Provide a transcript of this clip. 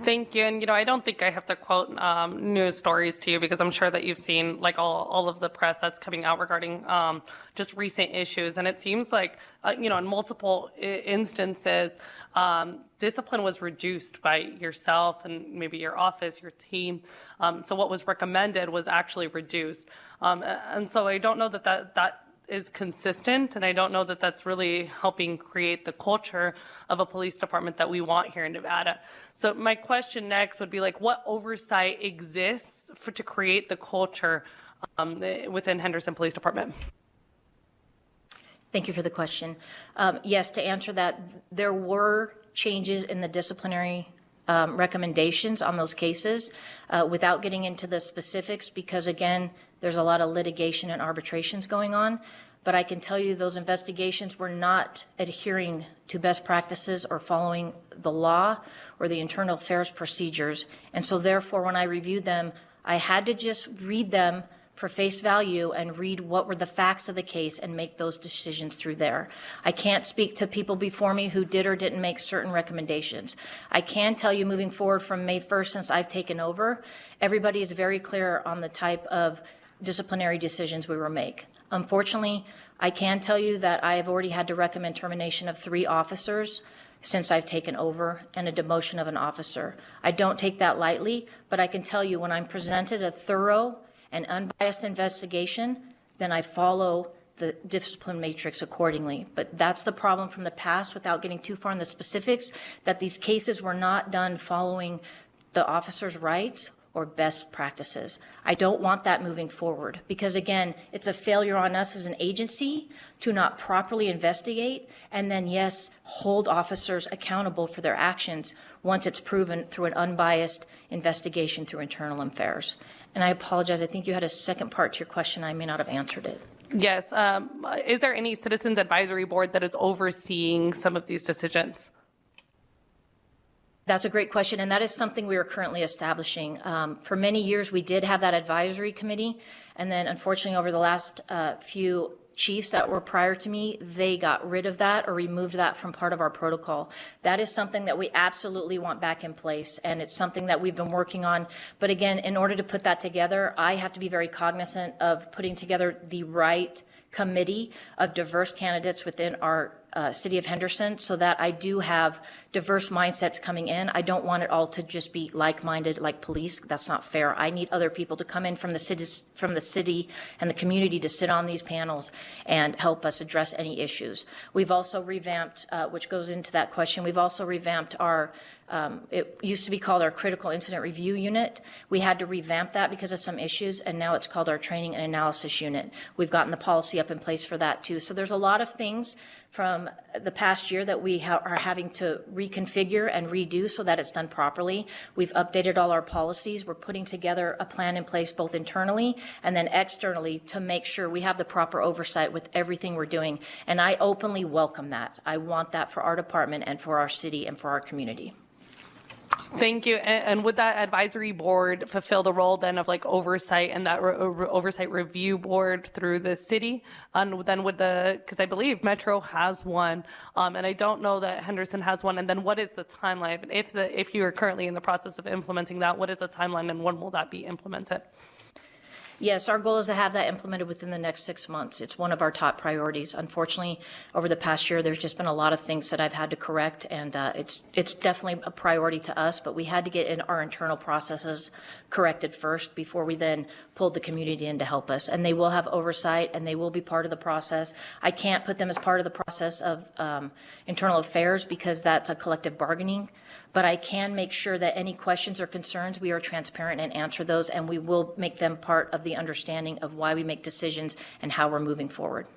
Thank you. And, I don't think I have to quote news stories to you because I'm sure that you've seen like all of the press that's coming out regarding just recent issues. And it seems like, in multiple instances, discipline was reduced by yourself and maybe your office, your team. So what was recommended was actually reduced. And so I don't know that is consistent, and I don't know that that's really helping create the culture of a police department that we want here in Nevada. So my question next would be like, what oversight exists to create the culture within Henderson Police Department? Thank you for the question. Yes, to answer that, there were changes in the disciplinary recommendations on those cases without getting into the specifics because, again, there's a lot of litigation and arbitrations going on. But I can tell you those investigations were not adhering to best practices or following the law or the internal affairs procedures. And so therefore, when I reviewed them, I had to just read them for face value and read what were the facts of the case and make those decisions through there. I can't speak to people before me who did or didn't make certain recommendations. I can tell you moving forward from May 1st, since I've taken over, everybody is very clear on the type of disciplinary decisions we will make. Unfortunately, I can tell you that I have already had to recommend termination of 3 officers since I've taken over and a demotion of an officer. I don't take that lightly, but I can tell you when I'm presented a thorough and unbiased investigation, then I follow the discipline matrix accordingly. But that's the problem from the past, without getting too far in the specifics, that these cases were not done following the officer's rights or best practices. I don't want that moving forward because, again, it's a failure on us as an agency to not properly investigate and then, yes, hold officers accountable for their actions once it's proven through an unbiased investigation through internal affairs. And I apologize, I think you had a second part to your question. I may not have answered it. Yes. Is there any citizens advisory board that is overseeing some of these decisions? That's a great question, and that is something we are currently establishing. For many years, we did have that advisory committee, and then unfortunately over the last few chiefs that were prior to me, they got rid of that or removed that from part of our protocol. That is something that we absolutely want back in place, and it's something that we've been working on. But again, in order to put that together, I have to be very cognizant of putting together the right committee of diverse candidates within our city of Henderson so that I do have diverse mindsets coming in. I don't want it all to just be like-minded like police. That's not fair. I need other people to come in from the city and the community to sit on these panels and help us address any issues. We've also revamped, which goes into that question, we've also revamped our it used to be called our critical incident review unit. We had to revamp that because of some issues, and now it's called our training and analysis unit. We've gotten the policy up in place for that too. So there's a lot of things from the past year that we are having to reconfigure and redo so that it's done properly. We've updated all our policies. We're putting together a plan in place both internally and then externally to make sure we have the proper oversight with everything we're doing. And I openly welcome that. I want that for our department and for our city and for our community. Thank you. And would that advisory board fulfill the role then of like oversight and that oversight review board through the city? And then would because I believe Metro has one, and I don't know that Henderson has one. And then what is the timeline? If you are currently in the process of implementing that, what is the timeline and when will that be implemented? Yes, our goal is to have that implemented within the next 6 months. It's one of our top priorities. Unfortunately, over the past year, there's just been a lot of things that I've had to correct, and it's definitely a priority to us, but we had to get in our internal processes corrected first before we then pulled the community in to help us. And they will have oversight, and they will be part of the process. I can't put them as part of the process of internal affairs because that's a collective bargaining, but I can make sure that any questions or concerns, we are transparent and answer those, and we will make them part of the understanding of why we make decisions and how we're moving forward.